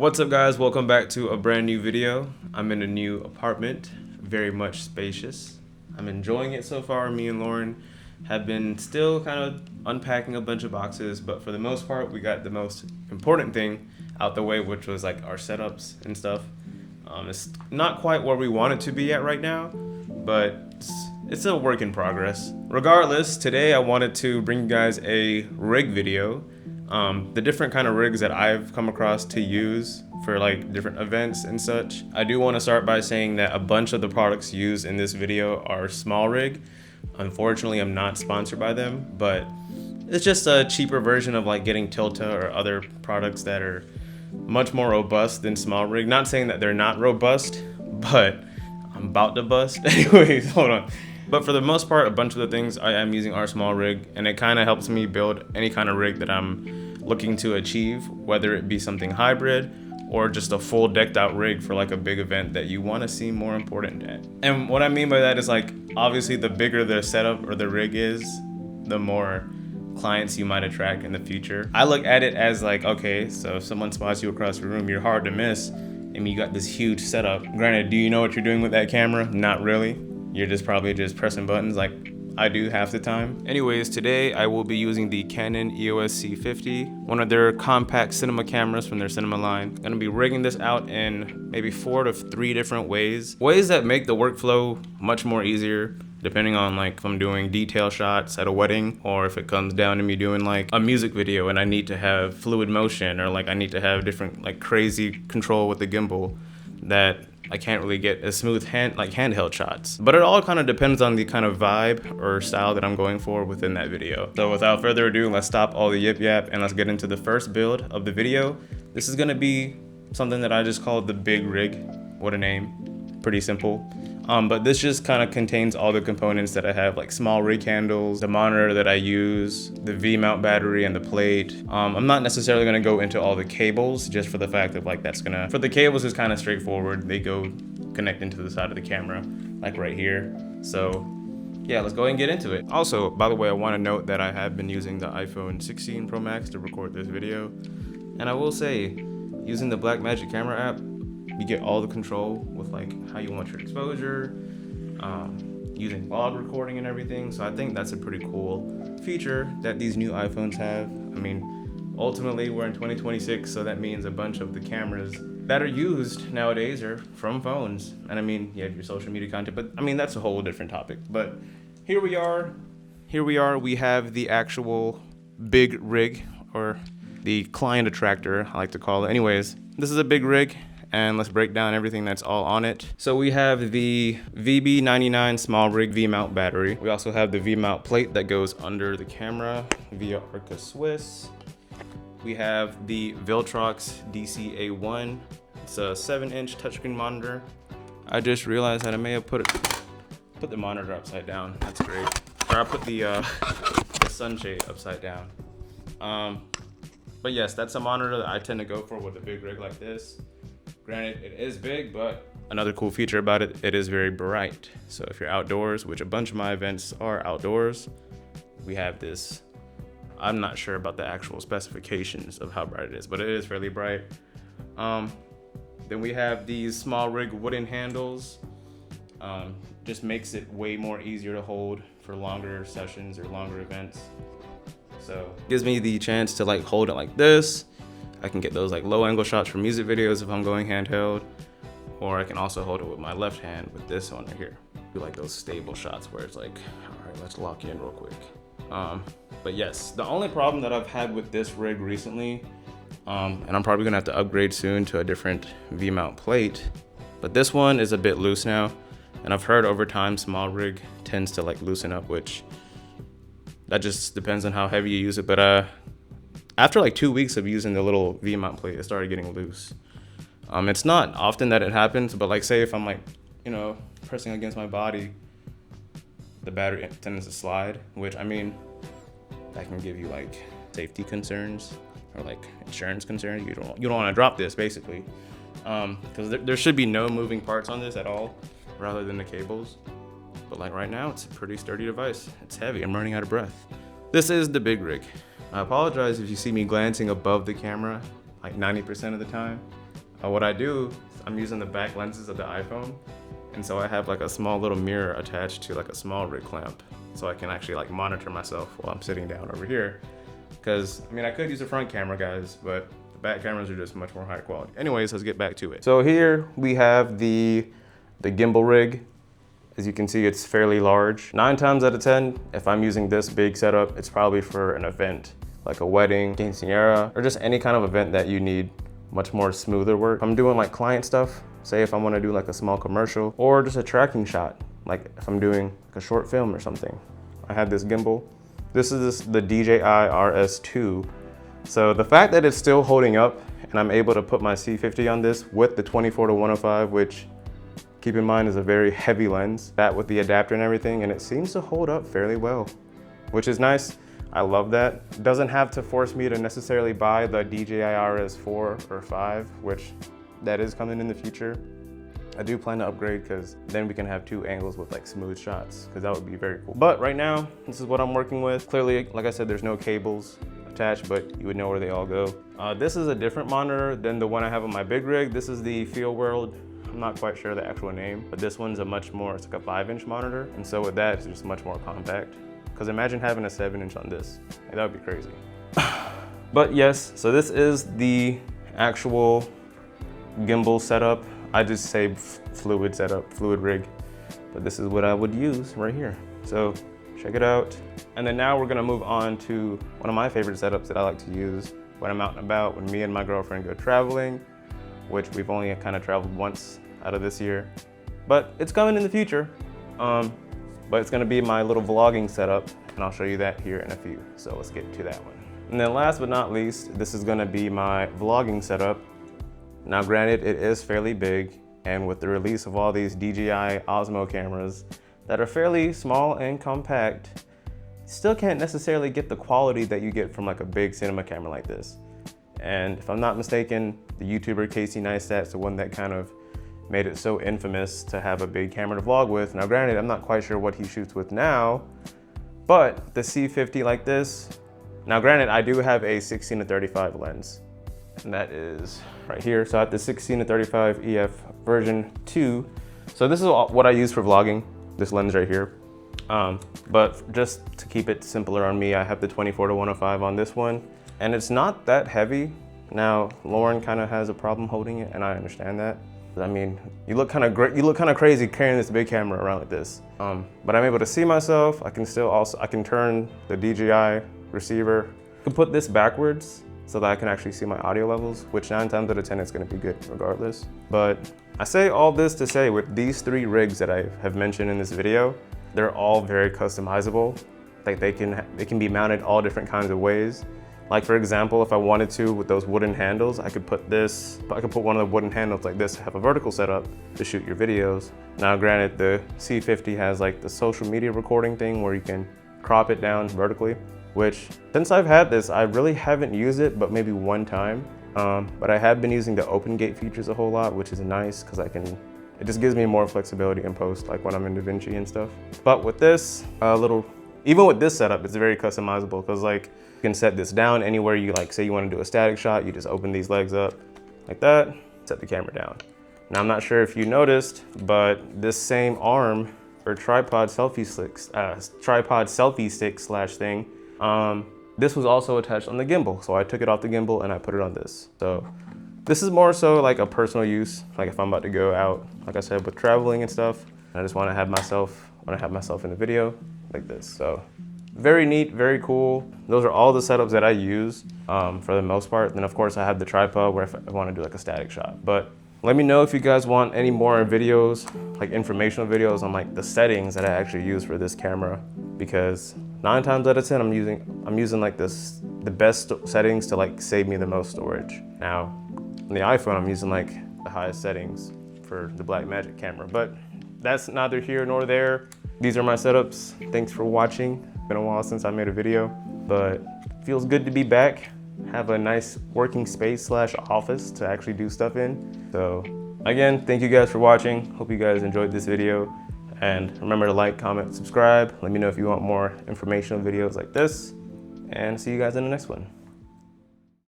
What's up guys, welcome back to a brand new video. I'm in a new apartment, very much spacious. I'm enjoying it so far. Me and Lauren have been still kind of unpacking a bunch of boxes, but for the most part we got the most important thing out the way, which was like our setups and stuff. It's not quite where we want it to be at right now, but it's a work in progress. Regardless, today I wanted to bring you guys a rig video. The different kind of rigs that I've come across to use for like different events and such. I do want to start by saying that a bunch of the products used in this video are small rig. Unfortunately, I'm not sponsored by them, but it's just a cheaper version of like getting Tilta or other products that are much more robust than small rig. Not saying that they're not robust, but I'm about to bust. Anyways, hold on. But for the most part, a bunch of the things I am using are small rig, and it kind of helps me build any kind of rig that I'm looking to achieve, whether it be something hybrid or just a full decked out rig for like a big event that you want to seem more important at. And what I mean by that is like, obviously the bigger the setup or the rig is, the more clients you might attract in the future. I look at it as like, okay, so if someone spots you across the room, you're hard to miss. I mean, you got this huge setup. Granted, do you know what you're doing with that camera? Not really. You're just probably just pressing buttons like I do half the time. Anyways, today I will be using the Canon EOS C50, one of their compact cinema cameras from their cinema line. I'm gonna be rigging this out in maybe 4 to 3 different ways. Ways that make the workflow much more easier, depending on like if I'm doing detail shots at a wedding, or if it comes down to me doing like a music video and I need to have fluid motion, or like I need to have different like crazy control with the gimbal that I can't really get a smooth handheld shots. But it all kind of depends on the kind of vibe or style that I'm going for within that video. So without further ado, let's stop all the yip yap and let's get into the first build of the video. This is gonna be something that I just called the big rig. What a name, pretty simple. But this just kind of contains all the components that I have, like small rig handles, the monitor that I use, the V-mount battery, and the plate. I'm not necessarily gonna go into all the cables, just for the fact that like for the cables is kind of straightforward. They go connect into the side of the camera, like right here. So yeah, let's go ahead and get into it. Also, by the way, I want to note that I have been using the iPhone 16 Pro Max to record this video. And I will say, using the Blackmagic camera app, you get all the control with like how you want your exposure, using log recording and everything. So I think that's a pretty cool feature that these new iPhones have. I mean, ultimately we're in 2026, so that means a bunch of the cameras that are used nowadays are from phones. And I mean, you have your social media content, but I mean, that's a whole different topic. But here we are, we have the actual big rig, or the client attractor, I like to call it. Anyways, this is a big rig, and let's break down everything that's all on it. So we have the VB99 small rig V-mount battery. We also have the V-mount plate that goes under the camera via Arca Swiss. We have the Viltrox DCA1. It's a 7-inch touchscreen monitor. I just realized that I may have put the monitor upside down. That's great. Or I put the sunshade upside down. But yes, that's a monitor that I tend to go for with a big rig like this. Granted, it is big, but another cool feature about it, it is very bright. So if you're outdoors, which a bunch of my events are outdoors, we have this. I'm not sure about the actual specifications of how bright it is, but it is fairly bright. Then we have these small rig wooden handles. Just makes it way more easier to hold for longer sessions or longer events. So gives me the chance to like hold it like this. I can get those like low angle shots for music videos if I'm going handheld, or I can also hold it with my left hand with this one right here. Do like those stable shots where it's like, all right, let's lock in real quick. But yes, the only problem that I've had with this rig recently, and I'm probably gonna have to upgrade soon to a different V-mount plate, but this one is a bit loose now, and I've heard over time small rig tends to like loosen up, which that just depends on how heavy you use it. But after like 2 weeks of using the little V-mount plate, it started getting loose. It's not often that it happens, but like say if I'm like, you know, pressing against my body, the battery tends to slide, which I mean, that can give you like safety concerns or like insurance concerns. You don't want to drop this basically, because there should be no moving parts on this at all, rather than the cables. But like right now, it's a pretty sturdy device. It's heavy. I'm running out of breath. This is the big rig. I apologize if you see me glancing above the camera like 90% of the time. What I do, I'm using the back lenses of the iPhone, and so I have like a small little mirror attached to like a small rig clamp, so I can actually like monitor myself while I'm sitting down over here. Because I mean, I could use a front camera, guys, but the back cameras are just much more high quality. Anyways, let's get back to it. So here we have the gimbal rig. As you can see, it's fairly large. 9 times out of 10, if I'm using this big setup, it's probably for an event, like a wedding, quinceañera, or just any kind of event that you need much more smoother work. If I'm doing like client stuff, say if I want to do like a small commercial or just a tracking shot, like if I'm doing like a short film or something, I have this gimbal. This is the DJI RS2. So the fact that it's still holding up and I'm able to put my C50 on this with the 24-105, which keep in mind is a very heavy lens, that with the adapter and everything, and it seems to hold up fairly well, which is nice. I love that. It doesn't have to force me to necessarily buy the DJI RS4 or 5, which that is coming in the future. I do plan to upgrade because then we can have 2 angles with like smooth shots, because that would be very cool. But right now, this is what I'm working with. Clearly, like I said, there's no cables attached, but you would know where they all go. This is a different monitor than the one I have on my big rig. This is the Feel World. I'm not quite sure the actual name, but this one's a much more, it's like a 5-inch monitor. And so with that, it's just much more compact. Because imagine having a 7-inch on this. Like, that would be crazy. But yes, so this is the actual gimbal setup. I just say fluid setup, fluid rig, but this is what I would use right here. So check it out. And then now we're gonna move on to one of my favorite setups that I like to use when I'm out and about, when me and my girlfriend go traveling, which we've only kind of traveled once out of this year, but it's coming in the future. But it's gonna be my little vlogging setup, and I'll show you that here in a few. So let's get to that one. And then last but not least, this is gonna be my vlogging setup. Now granted, it is fairly big, and with the release of all these DJI Osmo cameras that are fairly small and compact, still can't necessarily get the quality that you get from like a big cinema camera like this. And if I'm not mistaken, the YouTuber Casey Neistat's the one that kind of made it so infamous to have a big camera to vlog with. Now granted, I'm not quite sure what he shoots with now, but the C50 like this, now granted, I do have a 16-35 lens, and that is right here. So I have the 16-35 EF version 2. So this is what I use for vlogging, this lens right here. But just to keep it simpler on me, I have the 24-105 on this one, and it's not that heavy. Now, Lauren kind of has a problem holding it, and I understand that. I mean, you look kind of great. You look kind of crazy carrying this big camera around like this. But I'm able to see myself. I can turn the DJI receiver. I can put this backwards so that I can actually see my audio levels, which 9 times out of 10 is going to be good regardless. But I say all this to say, with these 3 rigs that I have mentioned in this video, they're all very customizable. Like they can be mounted all different kinds of ways. Like for example, if I wanted to, with those wooden handles, I could put one of the wooden handles like this to have a vertical setup to shoot your videos. Now granted, the C50 has like the social media recording thing where you can crop it down vertically, which since I've had this, I really haven't used it, but maybe one time. But I have been using the open gate features a whole lot, which is nice because it just gives me more flexibility in post, like when I'm in DaVinci and stuff. But with this even with this setup, it's very customizable because like you can set this down anywhere you like. Say you want to do a static shot, you just open these legs up like that, set the camera down. Now I'm not sure if you noticed, but this same arm or tripod selfie stick slash thing, this was also attached on the gimbal. So I took it off the gimbal and I put it on this. So this is more so like a personal use, like if I'm about to go out, like I said, with traveling and stuff, I just want to have myself in the video like this. So very neat, very cool. Those are all the setups that I use for the most part. Then of course I have the tripod where if I want to do like a static shot. But let me know if you guys want any more videos, like informational videos on like the settings that I actually use for this camera, because 9 times out of 10 I'm using like the best settings to like save me the most storage. Now on the iPhone I'm using like the highest settings for the Blackmagic camera, but that's neither here nor there. These are my setups. Thanks for watching. It's been a while since I made a video, but feels good to be back. Have a nice working space slash office to actually do stuff in. So again, thank you guys for watching. Hope you guys enjoyed this video. And remember to like, comment, subscribe. Let me know if you want more informational videos like this. And see you guys in the next one.